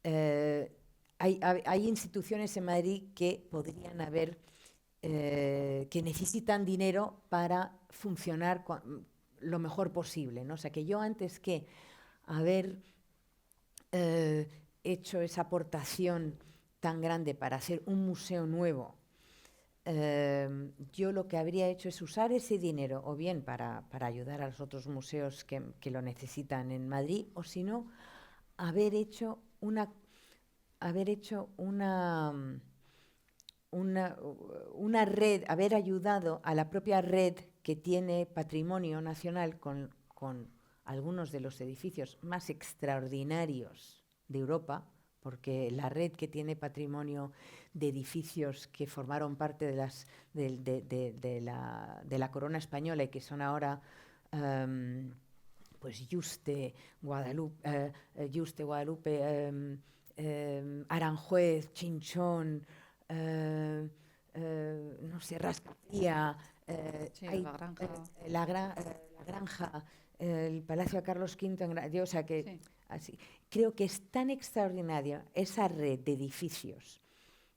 hay instituciones en Madrid que podrían haber, que necesitan dinero para funcionar lo mejor posible, ¿no? O sea, que yo antes que haber hecho esa aportación tan grande para hacer un museo nuevo, yo lo que habría hecho es usar ese dinero o bien para ayudar a los otros museos que lo necesitan en Madrid, o si no, haber hecho una red, haber ayudado a la propia red que tiene Patrimonio Nacional con algunos de los edificios más extraordinarios de Europa, porque la red que tiene patrimonio de edificios que formaron parte de la corona española y que son ahora pues Yuste, Guadalupe, Aranjuez, Chinchón, no sé, Rascacía, la Granja, el Palacio de Carlos V, o sea que así. Creo que es tan extraordinaria esa red de edificios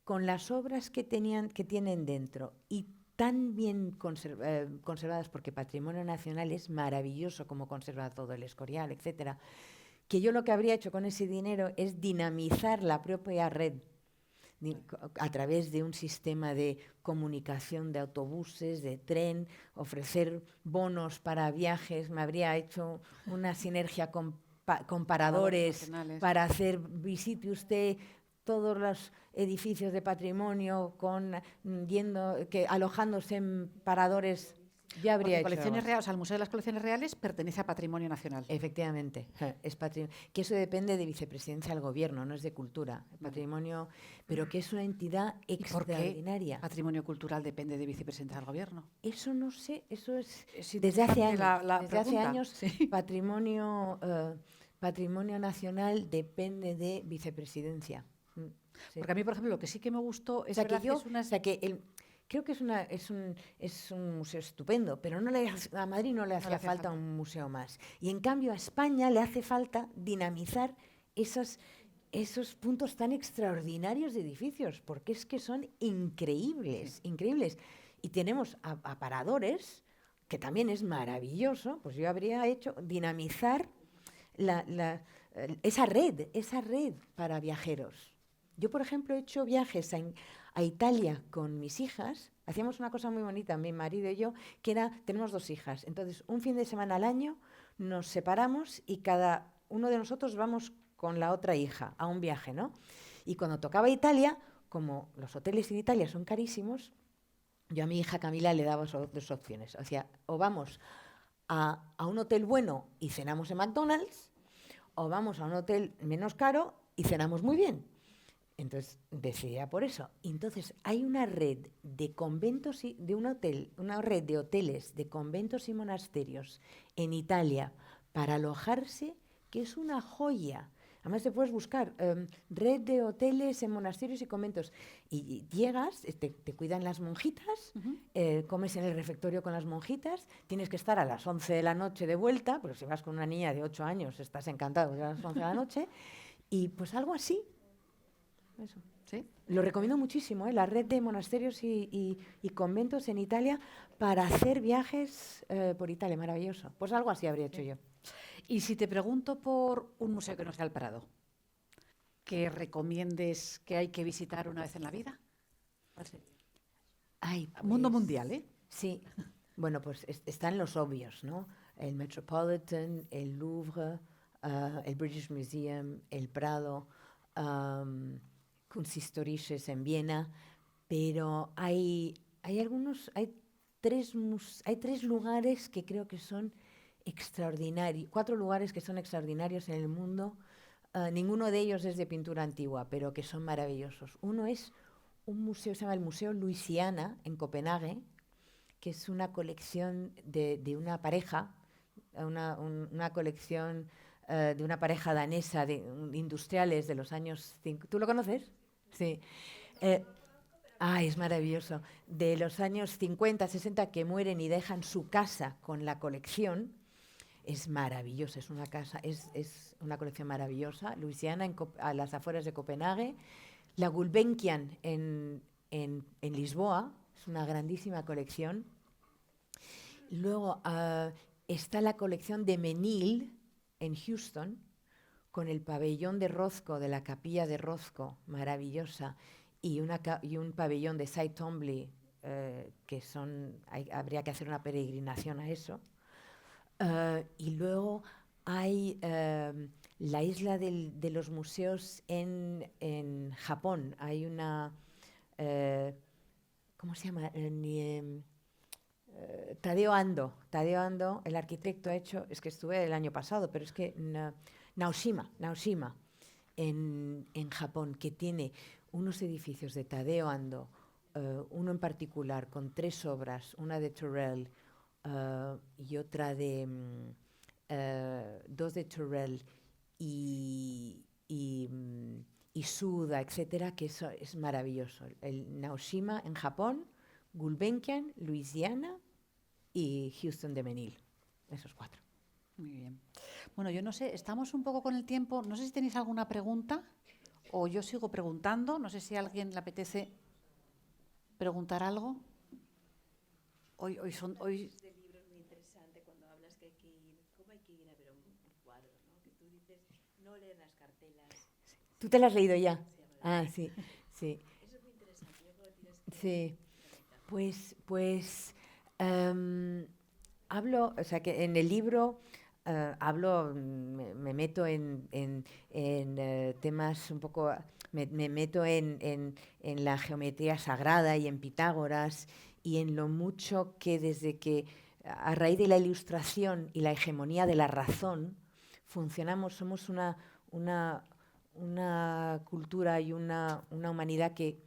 con las obras que tienen dentro y tan bien conservadas, porque Patrimonio Nacional es maravilloso como conserva todo el Escorial, etcétera, que yo lo que habría hecho con ese dinero es dinamizar la propia red a través de un sistema de comunicación de autobuses, de tren, ofrecer bonos para viajes. Me habría hecho una sinergia con paradores para hacer, visite usted todos los edificios de patrimonio alojándose en paradores. Ya habría hecho. Colecciones Reales, o sea, el Museo de las Colecciones Reales pertenece a Patrimonio Nacional. Efectivamente, es patrimonio. Que eso depende de Vicepresidencia del Gobierno, no es de Cultura. Patrimonio, pero que es una entidad extraordinaria. ¿Por qué Patrimonio Cultural depende de Vicepresidencia del Gobierno? Eso no sé, eso es desde hace años. Desde hace años, sí. Patrimonio Nacional depende de Vicepresidencia. Sí. Porque a mí, por ejemplo, lo que sí que me gustó es creo que es un museo estupendo, pero a Madrid no le hacía falta un museo más. Y en cambio a España le hace falta dinamizar esos puntos tan extraordinarios de edificios, porque es que son increíbles, increíbles. Y tenemos aparadores, que también es maravilloso, pues yo habría hecho dinamizar esa red para viajeros. Yo, por ejemplo, he hecho viajes a Italia con mis hijas. Hacíamos una cosa muy bonita, mi marido y yo, tenemos 2 hijas. Entonces, un fin de semana al año nos separamos y cada uno de nosotros vamos con la otra hija a un viaje, ¿no? Y cuando tocaba Italia, como los hoteles en Italia son carísimos, yo a mi hija Camila le daba 2 opciones. O sea, o vamos a un hotel bueno y cenamos en McDonald's, o vamos a un hotel menos caro y cenamos muy bien. Entonces decidía por eso. Entonces hay una red de conventos una red de hoteles, de conventos y monasterios en Italia para alojarse, que es una joya. Además te puedes buscar red de hoteles en monasterios y conventos. Y llegas, te cuidan las monjitas, comes en el refectorio con las monjitas, tienes que estar a las 11 de la noche de vuelta, porque si vas con una niña de 8 años estás encantado a las 11 de la noche, y pues algo así. Eso. ¿Sí? Lo recomiendo muchísimo, la red de monasterios y conventos en Italia para hacer viajes por Italia, maravilloso. Pues algo así habría hecho yo. Y si te pregunto por un museo que no sea el Prado, que recomiendes que hay que visitar una vez en la vida. Ay, Mundo mundial, ¿eh? Sí. Bueno, pues están los obvios, ¿no? El Metropolitan, el Louvre, el British Museum, el Prado, Kunsthistorisches en Viena, pero hay tres lugares que creo que son extraordinarios, 4 lugares que son extraordinarios en el mundo. Ninguno de ellos es de pintura antigua, pero que son maravillosos. Uno es un museo, se llama el Museo Louisiana, en Copenhague, que es una colección de una pareja, una colección de una pareja danesa de industriales de los años 50. ¿Tú lo conoces? Sí. Es maravilloso. De los años 50, 60, que mueren y dejan su casa con la colección. Es maravillosa, es una colección maravillosa. Louisiana, a las afueras de Copenhague. La Gulbenkian en Lisboa, es una grandísima colección. Luego está la colección de Menil en Houston, con el pabellón de Rothko, de la capilla de Rothko, maravillosa, y un pabellón de Cy Twombly, que habría que hacer una peregrinación a eso. Y luego hay la isla de los museos en Japón. Hay una... ¿cómo se llama? Tadeo Ando, el arquitecto ha hecho... Es que estuve el año pasado, pero es que... Naoshima, en Japón, que tiene unos edificios de Tadeo Ando, uno en particular con 3 obras, una de Turrell, y otra de 2 de Turrell y Suda, etcétera, que eso es maravilloso. El Naoshima en Japón, Gulbenkian, Louisiana y Houston de Menil. Esos 4. Muy bien. Bueno, yo no sé, estamos un poco con el tiempo. No sé si tenéis alguna pregunta o yo sigo preguntando. No sé si a alguien le apetece preguntar algo. Hoy Este libro es muy interesante cuando hablas que ¿cómo hay que ir a ver un cuadro? ¿No? Que tú dices, no leer las cartelas. ¿Tú te las has leído ya? Sí, sí. Eso es muy interesante. Yo creo que tienes que... Sí, pues hablo, o sea que en el libro me meto en temas un poco, me meto en la geometría sagrada y en Pitágoras y en lo mucho que desde que a raíz de la ilustración y la hegemonía de la razón funcionamos, somos una cultura y una humanidad que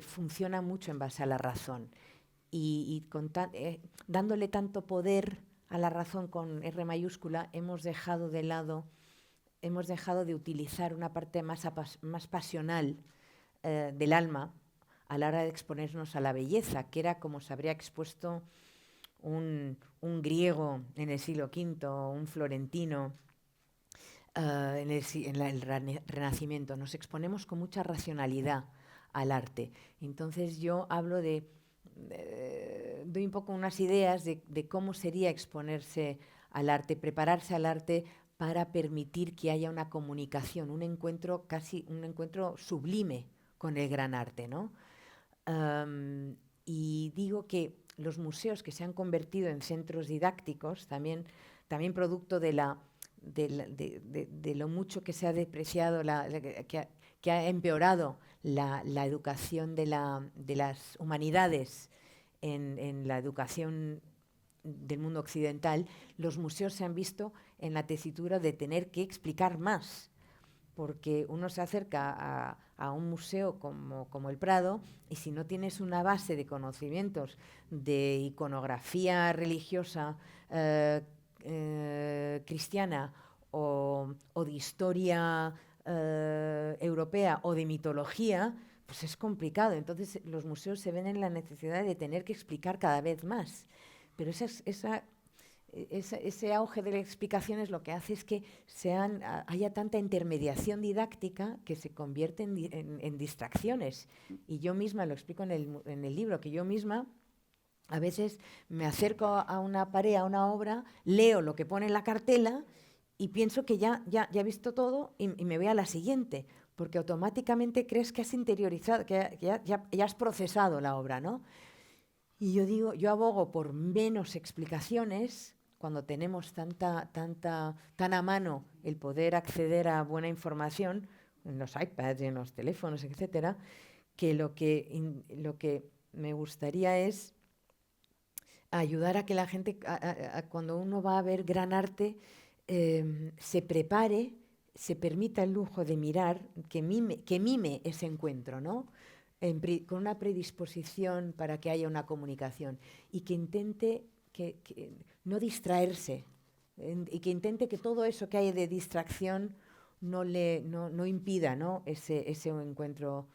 funciona mucho en base a la razón y dándole tanto poder a la razón con R mayúscula, hemos dejado de utilizar una parte más pasional del alma a la hora de exponernos a la belleza, que era como se habría expuesto un griego en el siglo V, un florentino en el Renacimiento. Nos exponemos con mucha racionalidad al arte. Entonces yo hablo doy un poco unas ideas de cómo sería exponerse al arte, prepararse al arte para permitir que haya una comunicación, un encuentro sublime con el gran arte, ¿no? Y digo que los museos que se han convertido en centros didácticos, también producto de lo mucho que se ha depreciado, que ha empeorado la educación de las humanidades en la educación del mundo occidental, los museos se han visto en la tesitura de tener que explicar más, porque uno se acerca a un museo como el Prado y si no tienes una base de conocimientos de iconografía religiosa cristiana o de historia europea o de mitología, pues es complicado. Entonces los museos se ven en la necesidad de tener que explicar cada vez más. Pero ese auge de la explicación es lo que hace es que haya tanta intermediación didáctica que se convierte en distracciones. Y yo misma lo explico en el libro, que yo misma a veces me acerco a una pared, a una obra, leo lo que pone en la cartela y pienso que ya he visto todo y me voy a la siguiente, porque automáticamente crees que has interiorizado, que ya has procesado la obra, ¿no? Y yo abogo por menos explicaciones cuando tenemos tan a mano el poder acceder a buena información en los iPads, en los teléfonos, etcétera, que lo que me gustaría es ayudar a que la gente, cuando uno va a ver gran arte, se prepare, se permita el lujo de mirar, que mime ese encuentro, ¿no? Con una predisposición para que haya una comunicación y que intente que no distraerse y que intente que todo eso que hay de distracción no impida, ¿no? ese encuentro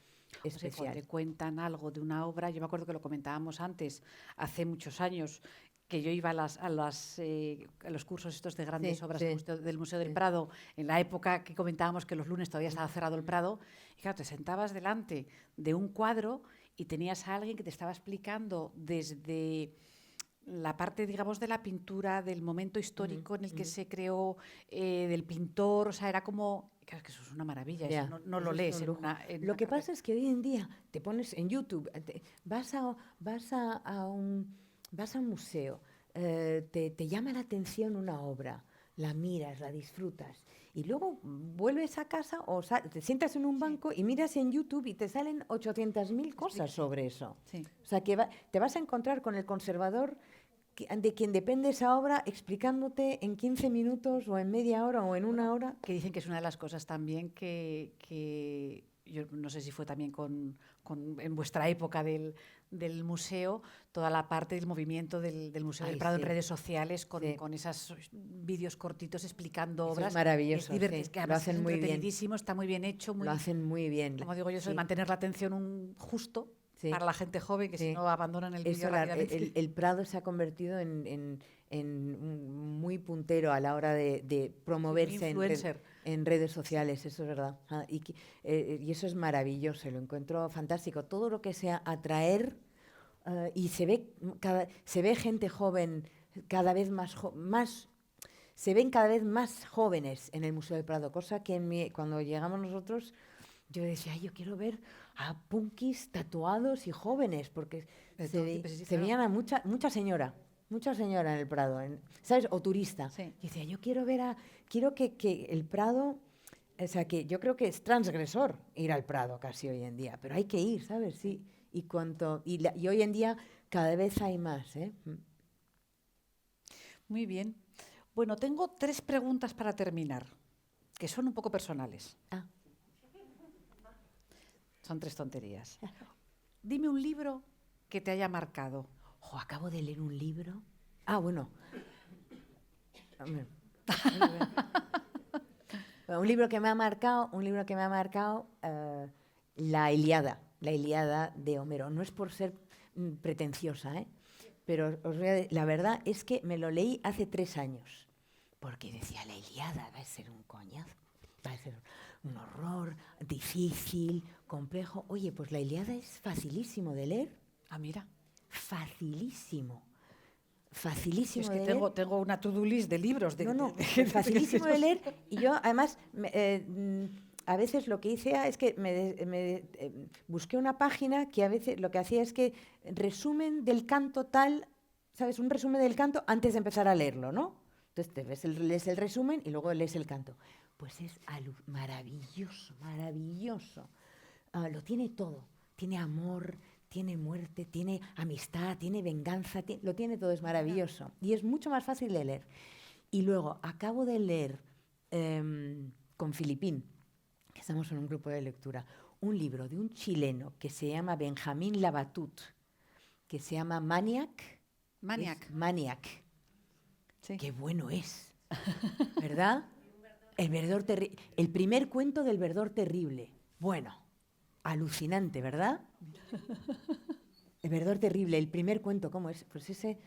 especial. O sea, cuando te cuentan algo de una obra, yo me acuerdo que lo comentábamos antes, hace muchos años, que yo iba a los cursos estos de grandes obras del Museo del Prado, en la época que comentábamos que los lunes todavía estaba cerrado el Prado, y claro, te sentabas delante de un cuadro y tenías a alguien que te estaba explicando desde la parte, digamos, de la pintura, del momento histórico en el que se creó, del pintor, o sea, era como... Claro, que eso es una maravilla, eso no lo lees en una... Lo que pasa es que hoy en día te pones en YouTube, vas a un museo, te llama la atención una obra, la miras, la disfrutas, y luego vuelves a casa o te sientas en un banco y miras en YouTube y te salen 800.000 cosas sobre eso. Sí. O sea, que te vas a encontrar con el conservador de quien depende esa obra explicándote en 15 minutos o en media hora o en una hora. Que dicen que es una de las cosas también que yo no sé si fue también en vuestra época del museo, toda la parte del movimiento del Museo del Prado en redes sociales con esos vídeos cortitos explicando obras. Es maravilloso. Es que lo hacen muy bien. Está muy bien hecho. Lo hacen muy bien. Como digo yo, eso de mantener la atención justo. Sí. Para la gente joven que si no abandonan el vídeo rápidamente. El Prado se ha convertido en muy puntero a la hora de promoverse en redes sociales, eso es verdad. Y eso es maravilloso, lo encuentro fantástico. Todo lo que sea atraer, y se ve gente joven cada vez se ven cada vez más jóvenes en el Museo del Prado, cosa que cuando llegamos nosotros yo decía, yo quiero ver a punkis tatuados y jóvenes, porque se veían a mucha señora en el Prado, ¿sabes? O turista. Sí. Y decía, yo quiero que el Prado, o sea, que yo creo que es transgresor ir al Prado casi hoy en día, pero hay que ir, ¿sabes? Sí. Y hoy en día cada vez hay más, ¿eh? Muy bien. Bueno, tengo 3 preguntas para terminar, que son un poco personales. Son 3 tonterías. Dime un libro que te haya marcado. Acabo de leer un libro. Bueno. Un libro que me ha marcado, La Ilíada de Homero. No es por ser pretenciosa, pero la verdad es que me lo leí hace 3 años. Porque decía, la Ilíada va a ser un coñazo, va a ser un horror, difícil, complejo. Oye, pues la Ilíada es facilísimo de leer. Mira. Facilísimo es de que leer. Tengo una to-do list de libros. Facilísimo de leer. Y yo, además, a veces lo que hice es que busqué una página que a veces lo que hacía es que resumen del canto tal, ¿sabes? Un resumen del canto antes de empezar a leerlo, ¿no? Entonces lees el resumen y luego lees el canto. Pues es maravilloso. Lo tiene todo. Tiene amor, tiene muerte, tiene amistad, tiene venganza, lo tiene todo, es maravilloso. Y es mucho más fácil de leer. Y luego acabo de leer con Filipín, que estamos en un grupo de lectura, un libro de un chileno que se llama Benjamín Labatut, que se llama Maniac. Maniac. Maniac. Sí. Qué bueno es, ¿verdad? El primer cuento del verdor terrible. Bueno, alucinante, ¿verdad? El verdor terrible, el primer cuento, ¿cómo es? Pues ese,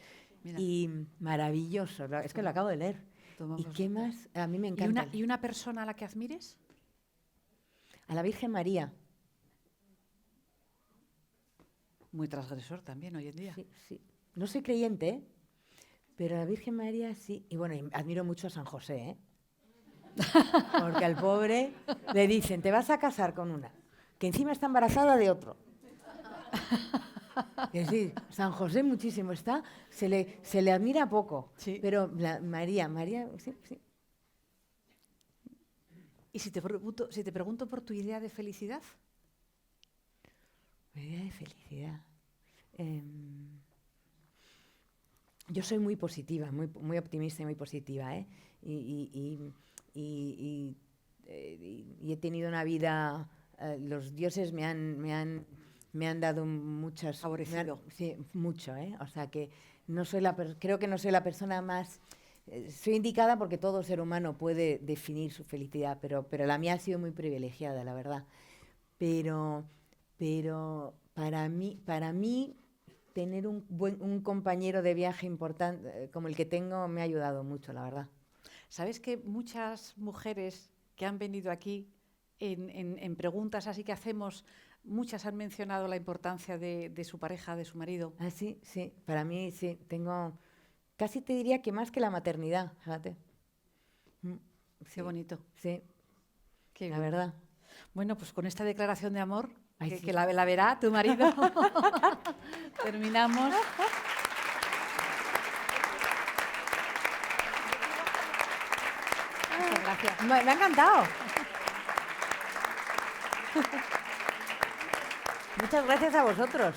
Mira. y maravilloso, es que lo acabo de leer. Tomamos ¿Y qué nota. más? A mí me encanta. ¿Y una persona a la que admires? A la Virgen María. Muy transgresor también hoy en día. Sí, sí. No soy creyente, ¿eh? Pero a la Virgen María sí. Y bueno, y admiro mucho a San José, ¿eh? Porque al pobre le dicen, te vas a casar con una, que encima está embarazada de otro. Es decir, San José muchísimo está, se le admira poco. Sí. Pero María, sí, sí. ¿Y si te pregunto por tu idea de felicidad? Mi idea de felicidad. Yo soy muy positiva, muy optimista y muy positiva, ¿eh? Y he tenido una vida, los dioses me han dado muchas... Favorecido. Sí, mucho, ¿eh? O sea que no soy creo que no soy la persona más... soy indicada porque todo ser humano puede definir su felicidad, pero la mía ha sido muy privilegiada, la verdad. Pero para mí tener un compañero de viaje importante como el que tengo me ha ayudado mucho, la verdad. ¿Sabes que muchas mujeres que han venido aquí en preguntas así que hacemos, muchas han mencionado la importancia de su pareja, de su marido? Ah, sí, sí. Para mí sí. Casi te diría que más que la maternidad, fíjate. Qué Sí, bonito. sí, Qué la bien. verdad. Bueno, pues con esta declaración de amor, Ay, que, sí. que la verá tu marido, terminamos. Muchas gracias. Me ha encantado. Muchas gracias a vosotros.